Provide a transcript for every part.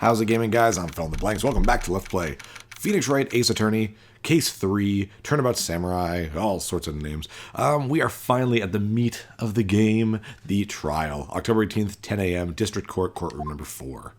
How's it gaming, guys? I'm PhilInTheBlanks. Welcome back to Let's Play Phoenix Wright, Ace Attorney, Case 3, Turnabout Samurai, all sorts of names. We are finally at the meat of the game, the trial. October 18th, 10 a.m., District Court, Courtroom number 4.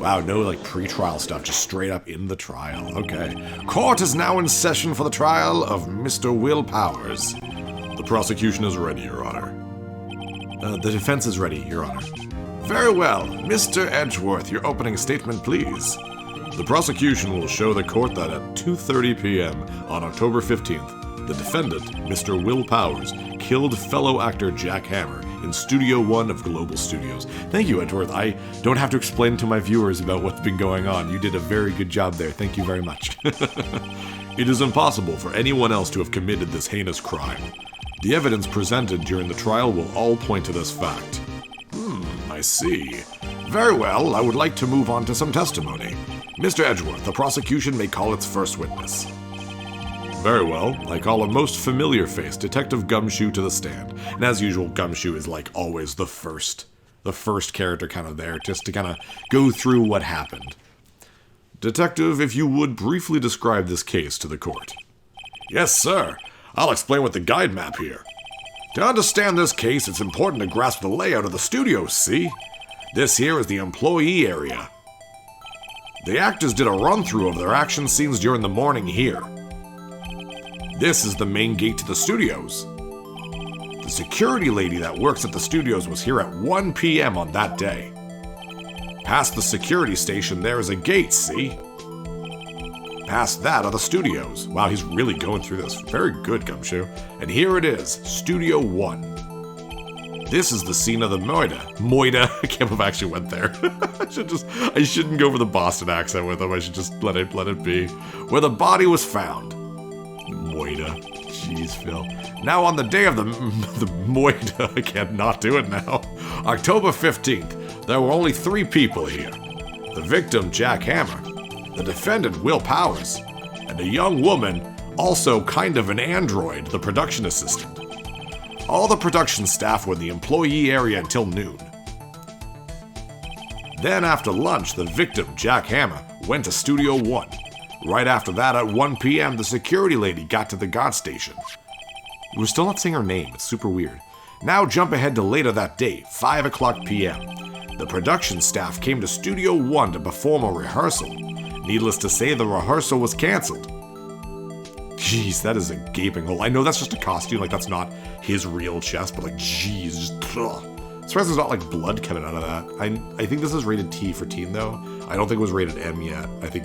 Wow, no like pre-trial stuff, just straight up in the trial. Okay. Court is now in session for the trial of Mr. Will Powers. The prosecution is ready, Your Honor. The defense is ready, Your Honor. Very well. Mr. Edgeworth, your opening statement, please. The prosecution will show the court that at 2:30 p.m. on October 15th, the defendant, Mr. Will Powers, killed fellow actor Jack Hammer in Studio 1 of Global Studios. Thank you, Edgeworth. I don't have to explain to my viewers about what's been going on. You did a very good job there. Thank you very much. It is impossible for anyone else to have committed this heinous crime. The evidence presented during the trial will all point to this fact. I see. Very well, I would like to move on to some testimony. Mr. Edgeworth, the prosecution may call its first witness. Very well, I call a most familiar face, Detective Gumshoe, to the stand. And as usual, Gumshoe is like always the first character kind of there, just to kind of go through what happened. Detective, if you would briefly describe this case to the court. Yes, sir. I'll explain with the guide map here. To understand this case, it's important to grasp the layout of the studio, see? This here is the employee area. The actors did a run-through of their action scenes during the morning here. This is the main gate to the studios. The security lady that works at the studios was here at 1 p.m. on that day. Past the security station, there is a gate, see? Past that are the studios. Wow, he's really going through this. Very good, Gumshoe. And here it is, Studio 1. This is the scene of the Moida. I can't believe I actually went there. I shouldn't go for the Boston accent with him. I should just let it be. Where the body was found. Moida. Jeez, Phil. Now on the day of the Moida, I can't not do it now. October 15th, there were only 3 people here. The victim, Jack Hammer. The defendant, Will Powers, and a young woman, also kind of an android, the production assistant. All the production staff were in the employee area until noon. Then after lunch, the victim, Jack Hammer, went to Studio 1. Right after that, at 1 p.m., the security lady got to the guard station. We're still not saying her name, it's super weird. Now jump ahead to later that day, 5 o'clock p.m. The production staff came to Studio 1 to perform a rehearsal. Needless to say, the rehearsal was canceled. Jeez, that is a gaping hole. I know that's just a costume, like that's not his real chest, but like, jeez, just ugh. Surprised there's not like blood coming out of that. I think this is rated T for teen though. I don't think it was rated M yet. I think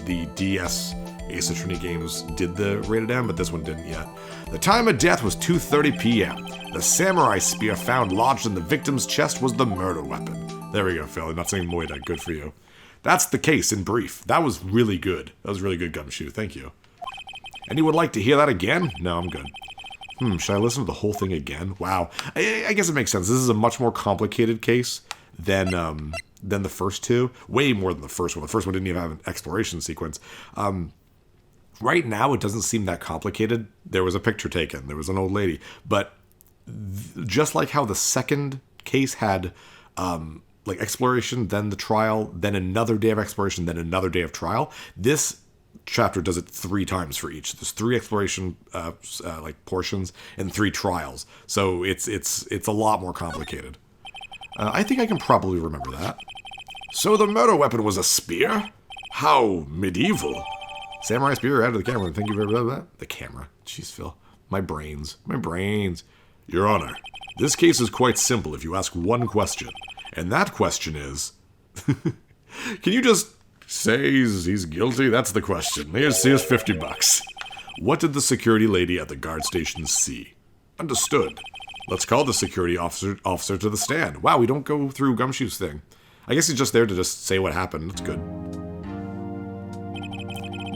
the DS Ace Attorney games did the rated M, but this one didn't yet. The time of death was 2:30 p.m. The samurai spear found lodged in the victim's chest was the murder weapon. There we go, Phil. I'm not saying Moida. Good for you. That's the case in brief. That was really good. That was really good, Gumshoe. Thank you. Anyone like to hear that again? No, I'm good. Should I listen to the whole thing again? Wow. I guess it makes sense. This is a much more complicated case than the first two. Way more than the first one. The first one didn't even have an exploration sequence. Right now, it doesn't seem that complicated. There was a picture taken. There was an old lady. But just like how the second case had like exploration, then the trial, then another day of exploration, then another day of trial, this chapter does it 3 times for each. There's 3 exploration like portions and 3 trials. So it's a lot more complicated. I think I can probably remember that. So the murder weapon was a spear? How medieval. Samurai spear out of the camera. Thank you very much. The camera. Jeez, Phil. My brains. Your Honor, this case is quite simple if you ask one question. And that question is, can you just say he's guilty? That's the question. Here's $50. What did the security lady at the guard station see? Understood. Let's call the security officer to the stand. Wow, we don't go through Gumshoe's thing. I guess he's just there to just say what happened. That's good.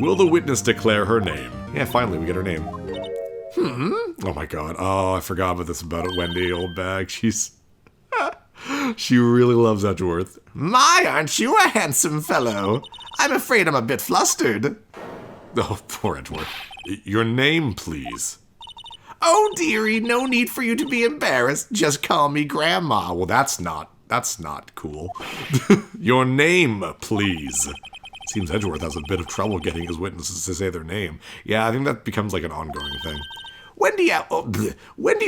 Will the witness declare her name? Yeah, finally, we get her name. Oh my god. Oh, I forgot about this about it, Wendy, old bag. She really loves Edgeworth. My, aren't you a handsome fellow? I'm afraid I'm a bit flustered. Oh, poor Edgeworth. Your name, please. Oh, dearie, no need for you to be embarrassed. Just call me Grandma. Well, that's not That's not cool. Your name, please. Seems Edgeworth has a bit of trouble getting his witnesses to say their name. Yeah, I think that becomes like an ongoing thing. Wendy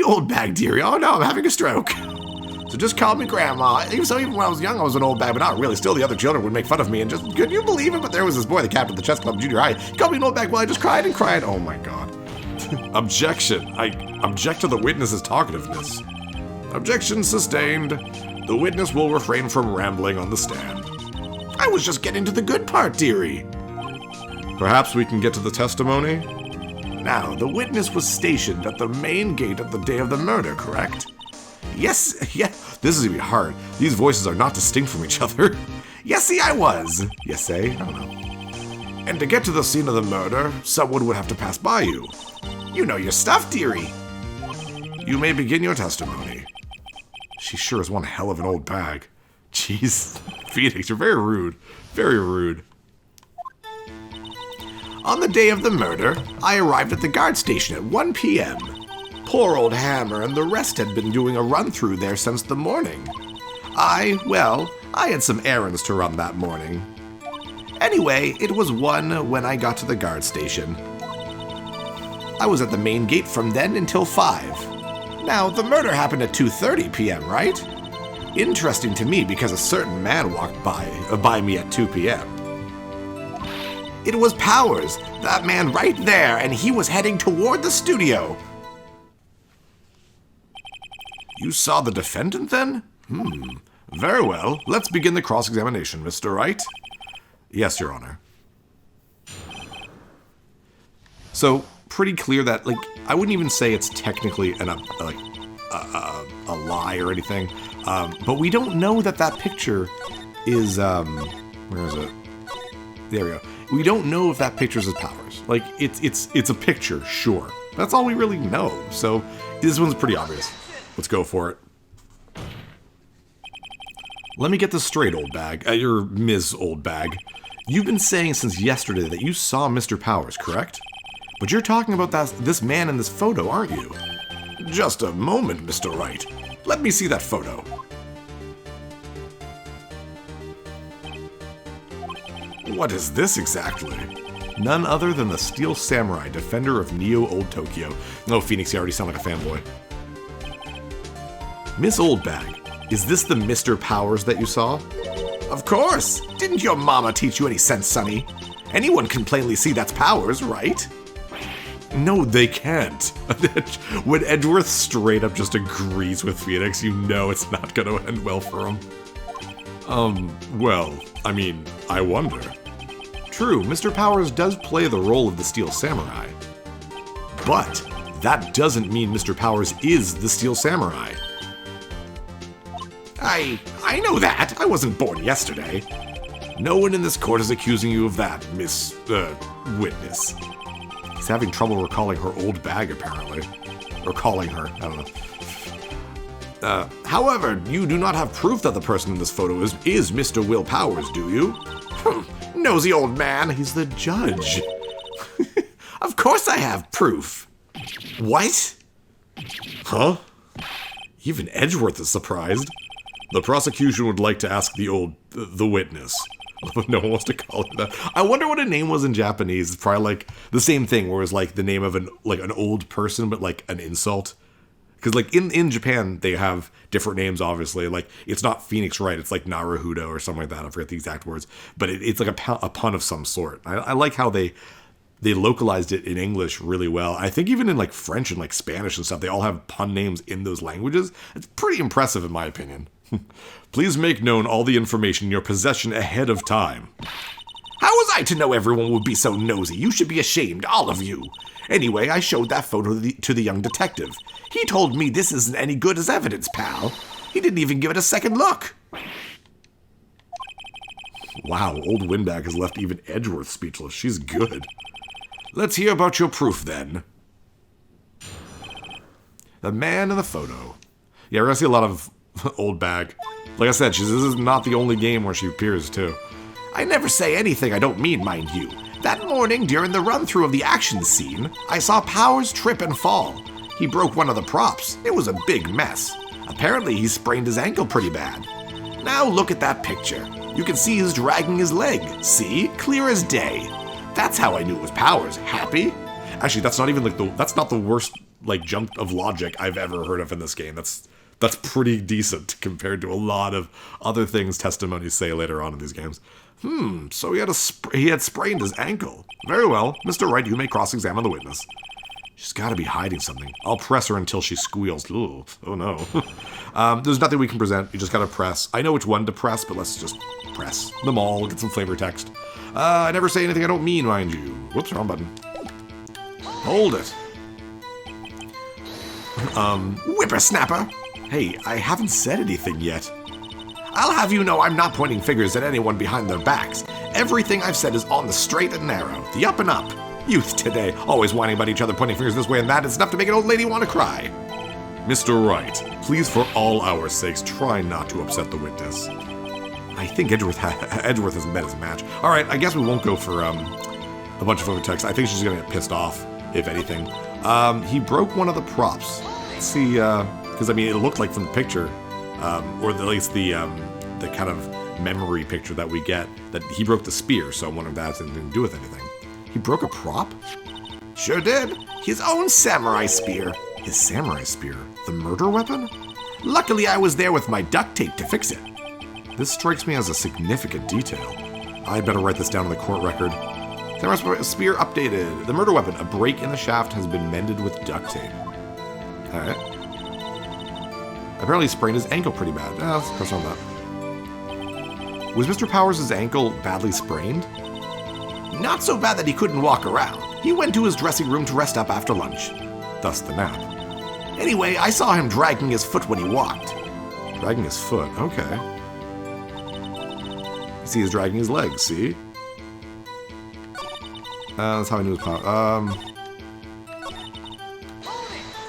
Old Bag, dearie. Oh no, I'm having a stroke. So just call me Grandma. Even when I was young, I was an old bag, but not really. Still, the other children would make fun of me and just, could you believe it? But there was this boy, the captain of the chess club, junior high. He called me an old bag while I just cried and cried. Oh my God. Objection. I object to the witness's talkativeness. Objection sustained. The witness will refrain from rambling on the stand. I was just getting to the good part, dearie. Perhaps we can get to the testimony? Now, the witness was stationed at the main gate at the day of the murder, correct? Yes, yeah, this is gonna be hard. These voices are not distinct from each other. Yesy, I was. Yes, I don't know. And to get to the scene of the murder, someone would have to pass by you. You know your stuff, dearie. You may begin your testimony. She sure is one hell of an old bag. Jeez, Phoenix, you're very rude. Very rude. On the day of the murder, I arrived at the guard station at 1 p.m. Poor old Hammer and the rest had been doing a run-through there since the morning. I had some errands to run that morning. Anyway, it was 1 when I got to the guard station. I was at the main gate from then until 5. Now, the murder happened at 2:30 p.m., right? Interesting to me because a certain man walked by me at 2 p.m. It was Powers, that man right there, and he was heading toward the studio. You saw the defendant then? Very well. Let's begin the cross-examination, Mr. Wright. Yes, Your Honor. So, pretty clear that, like, I wouldn't even say it's technically a lie or anything, but we don't know that picture is, where is it? There we go. We don't know if that picture's his Powers. Like, it's a picture, sure. That's all we really know, so this one's pretty obvious. Let's go for it. Let me get this straight, old bag. You're Ms. Old Bag. You've been saying since yesterday that you saw Mr. Powers, correct? But you're talking about this man in this photo, aren't you? Just a moment, Mr. Wright. Let me see that photo. What is this exactly? None other than the Steel Samurai, defender of Neo Olde Tokyo. No, Phoenix, you already sound like a fanboy. Miss Old Bag, is this the Mr. Powers that you saw? Of course! Didn't your mama teach you any sense, Sonny? Anyone can plainly see that's Powers, right? No, they can't. When Edgeworth straight up just agrees with Phoenix, you know it's not gonna end well for him. Well, I mean, I wonder. True, Mr. Powers does play the role of the Steel Samurai. But that doesn't mean Mr. Powers is the Steel Samurai. I know that. I wasn't born yesterday. No one in this court is accusing you of that, Miss, Witness. He's having trouble recalling her old bag, apparently. Or calling her, I don't know. However, you do not have proof that the person in this photo is Mr. Will Powers, do you? Nosy old man, he's the judge. Of course I have proof. What? Huh? Even Edgeworth is surprised. The prosecution would like to ask the witness. No one wants to call it that. I wonder what a name was in Japanese. It's probably like the same thing, where it's like the name of an old person, but like an insult. Because like in Japan, they have different names, obviously. Like it's not Phoenix Wright, it's like Naruhodo or something like that. I forget the exact words, but it's like a pun of some sort. I like how they localized it in English really well. I think even in like French and like Spanish and stuff, they all have pun names in those languages. It's pretty impressive in my opinion. Please make known all the information in your possession ahead of time. How was I to know everyone would be so nosy? You should be ashamed, all of you. Anyway, I showed that photo to the young detective. He told me this isn't any good as evidence, pal. He didn't even give it a second look. Wow, old Windbag has left even Edgeworth speechless. She's good. Let's hear about your proof, then. The man in the photo. Yeah, we're gonna see a lot of Old Bag. Like I said, this is not the only game where she appears, too. I never say anything I don't mean, mind you. That morning, during the run-through of the action scene, I saw Powers trip and fall. He broke one of the props. It was a big mess. Apparently, he sprained his ankle pretty bad. Now look at that picture. You can see he's dragging his leg. See? Clear as day. That's how I knew it was Powers. Happy? Actually, that's not even like that's not the worst like jump of logic I've ever heard of in this game. That's pretty decent compared to a lot of other things testimonies say later on in these games. So he had sprained his ankle. Very well, Mr. Wright, you may cross-examine the witness. She's got to be hiding something. I'll press her until she squeals. Ooh, oh no. There's nothing we can present. You just got to press. I know which one to press, but let's just press them all. Get some flavor text. I never say anything I don't mean, mind you. Whoops, wrong button. Hold it. Whippersnapper. Hey, I haven't said anything yet. I'll have you know I'm not pointing fingers at anyone behind their backs. Everything I've said is on the straight and narrow, the up and up. Youth today, always whining about each other, pointing fingers this way and that. It's enough to make an old lady want to cry. Mr. Wright, please for all our sakes, try not to upset the witness. I think Edgeworth has met his match. All right, I guess we won't go for a bunch of overtext. I think she's going to get pissed off, if anything. He broke one of the props. Let's see, because I mean, it looked like from the picture, or at least the kind of memory picture that we get, that he broke the spear, so I wonder if that has anything to do with anything. He broke a prop? Sure did. His own samurai spear. His samurai spear? The murder weapon? Luckily, I was there with my duct tape to fix it. This strikes me as a significant detail. I'd better write this down in the court record. Samurai spear updated. The murder weapon. A break in the shaft has been mended with duct tape. Alright. Apparently he sprained his ankle pretty bad. Let's press on that. Was Mr. Powers' ankle badly sprained? Not so bad that he couldn't walk around. He went to his dressing room to rest up after lunch. Thus the nap. Anyway, I saw him dragging his foot when he walked. Dragging his foot, okay. See, he's dragging his legs, see? That's how I knew his power.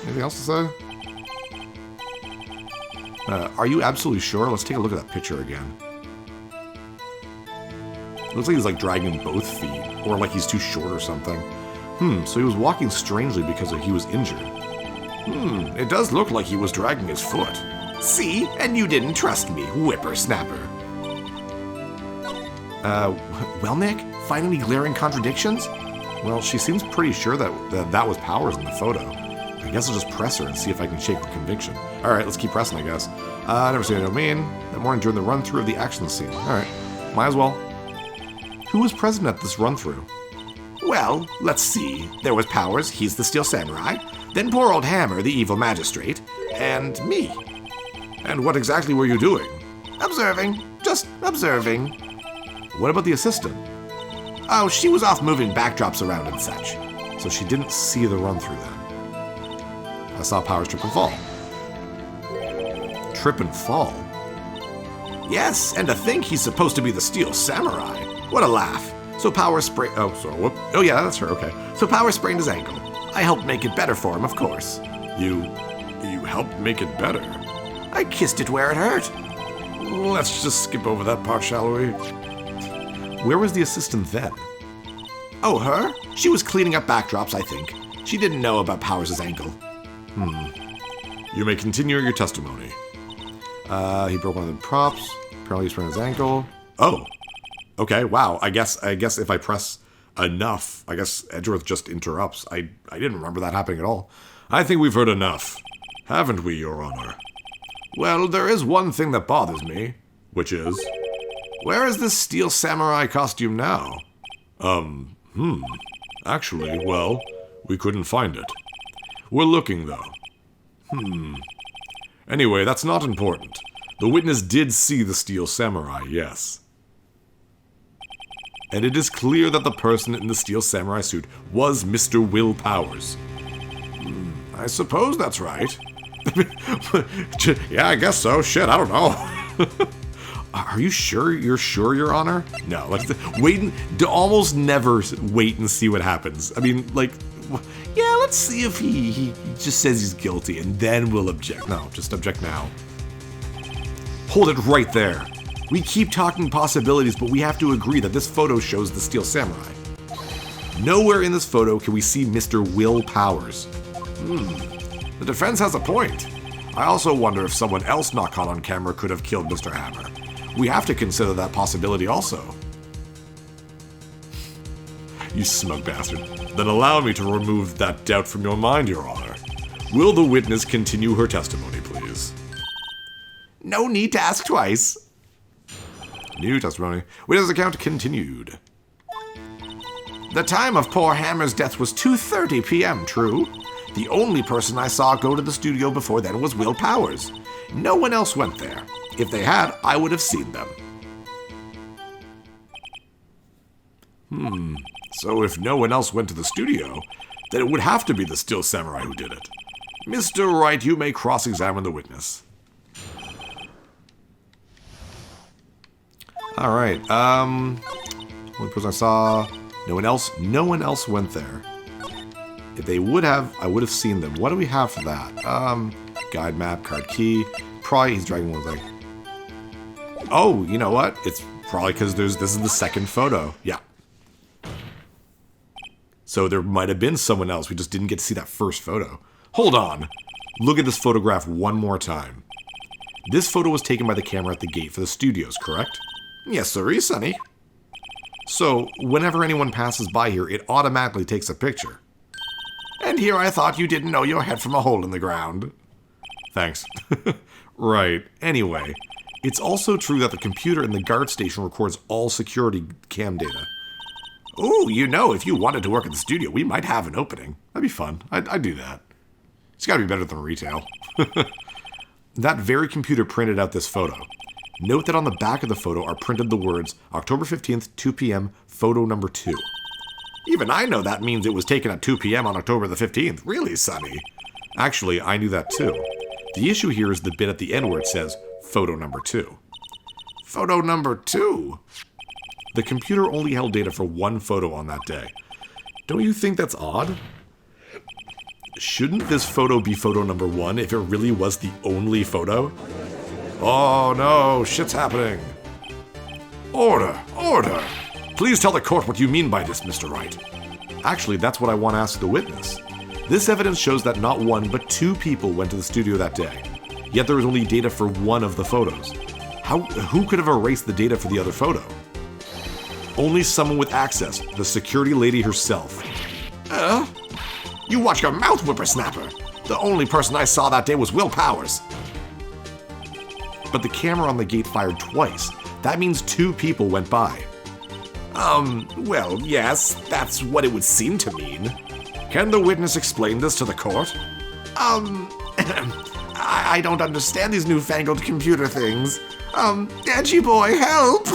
Anything else to say? Are you absolutely sure? Let's take a look at that picture again. Looks like he's like dragging both feet, or like he's too short or something. So he was walking strangely because he was injured. It does look like he was dragging his foot. See? And you didn't trust me, whippersnapper. Well, Nick? Find any glaring contradictions? Well, she seems pretty sure that was Powers in the photo. I guess I'll just press her and see if I can shake her conviction. Alright, let's keep pressing, I guess. Never seen it mean. That morning during the run-through of the action scene. Alright, might as well. Who was present at this run-through? Well, let's see. There was Powers, he's the Steel Samurai. Then poor old Hammer, the evil magistrate. And me. And what exactly were you doing? Observing. Just observing. What about the assistant? Oh, she was off moving backdrops around and such. So she didn't see the run-through then. I saw Powers trip and fall. Trip and fall? Yes, and to think he's supposed to be the Steel Samurai. What a laugh. So Powers sprained... Oh, sorry. Whoop. Oh, yeah, that's her. Okay. So Powers sprained his ankle. I helped make it better for him, of course. You helped make it better? I kissed it where it hurt. Let's just skip over that part, shall we? Where was the assistant then? Oh, her? She was cleaning up backdrops, I think. She didn't know about Powers' ankle. You may continue your testimony. He broke one of the props. Apparently he sprained his ankle. Oh. Okay, wow. I guess if I press enough, I guess Edgeworth just interrupts. I didn't remember that happening at all. I think we've heard enough. Haven't we, Your Honor? Well, there is one thing that bothers me. Which is? Where is this Steel Samurai costume now? Actually, well, we couldn't find it. We're looking, though. Anyway, that's not important. The witness did see the Steel Samurai, yes. And it is clear that the person in the Steel Samurai suit was Mr. Will Powers. I suppose that's right. Yeah, I guess so. Shit, I don't know. Are you sure? You're sure, Your Honor? No, let's wait and almost never wait and see what happens. I mean, like, yeah, let's see if he just says he's guilty and then we'll object. No, just object now. Hold it right there. We keep talking possibilities, but we have to agree that this photo shows the Steel Samurai. Nowhere in this photo can we see Mr. Will Powers. The defense has a point. I also wonder if someone else not caught on camera could have killed Mr. Hammer. We have to consider that possibility also. You smug bastard. Then allow me to remove that doubt from your mind, Your Honor. Will the witness continue her testimony, please? No need to ask twice. New testimony. Witness account continued. The time of poor Hammer's death was 2:30 p.m., true? The only person I saw go to the studio before then was Will Powers. No one else went there. If they had, I would have seen them. So if no one else went to the studio, then it would have to be the Steel Samurai who did it. Mr. Wright, you may cross-examine the witness. Alright, only person I saw, no one else went there. If they would have, I would have seen them. What do we have for that? Guide map, card key, probably he's dragging one like, oh, you know what? It's probably because this is the second photo. Yeah. So there might have been someone else. We just didn't get to see that first photo. Hold on. Look at this photograph one more time. This photo was taken by the camera at the gate for the studios, correct? Yes, sir, Sonny. So, whenever anyone passes by here, it automatically takes a picture. And here I thought you didn't know your head from a hole in the ground. Thanks. Right. Anyway, it's also true that the computer in the guard station records all security cam data. Ooh, you know, if you wanted to work at the studio, we might have an opening. That'd be fun. I'd do that. It's gotta be better than retail. That very computer printed out this photo. Note that on the back of the photo are printed the words, October 15th, 2 p.m., photo number 2. Even I know that means it was taken at 2 p.m. on October the 15th. Really, Sonny? Actually, I knew that too. The issue here is the bit at the end where it says, photo number 2. Photo number 2? The computer only held data for one photo on that day. Don't you think that's odd? Shouldn't this photo be photo number 1 if it really was the only photo? Oh no, shit's happening. Order, order. Please tell the court what you mean by this, Mr. Wright. Actually, that's what I want to ask the witness. This evidence shows that not one, but 2 people went to the studio that day. Yet there was only data for one of the photos. Who could have erased the data for the other photo? Only someone with access, the security lady herself. You watch your mouth, Whippersnapper. The only person I saw that day was Will Powers. But the camera on the gate fired twice. That means 2 people went by. Well, yes, that's what it would seem to mean. Can the witness explain this to the court? I don't understand these newfangled computer things. Edgy boy, help!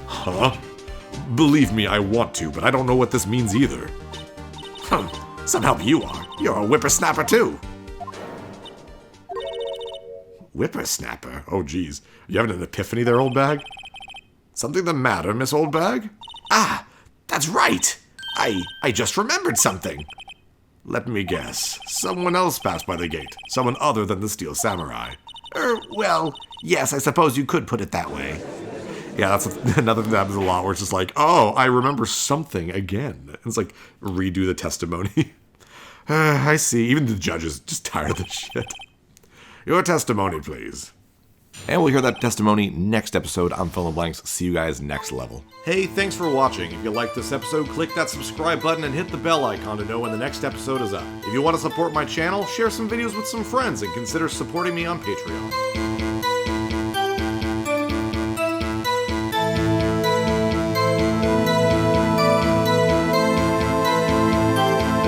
Huh? Believe me, I want to, but I don't know what this means either. Some help you are. You're a whippersnapper too. Whippersnapper? Oh geez. You having an epiphany there, old bag? Something the matter, Miss Old Bag? Ah, that's right! I just remembered something. Let me guess. Someone else passed by the gate. Someone other than the Steel Samurai. Well, yes, I suppose you could put it that way. Yeah, that's another thing that happens a lot, where it's just like, oh, I remember something again. It's like, redo the testimony. I see. Even the judge is just tired of this shit. Your testimony, please. And we'll hear that testimony next episode on PhilInTheBlanks. See you guys next level. Hey, thanks for watching. If you liked this episode, click that subscribe button and hit the bell icon to know when the next episode is up. If you want to support my channel, share some videos with some friends and consider supporting me on Patreon.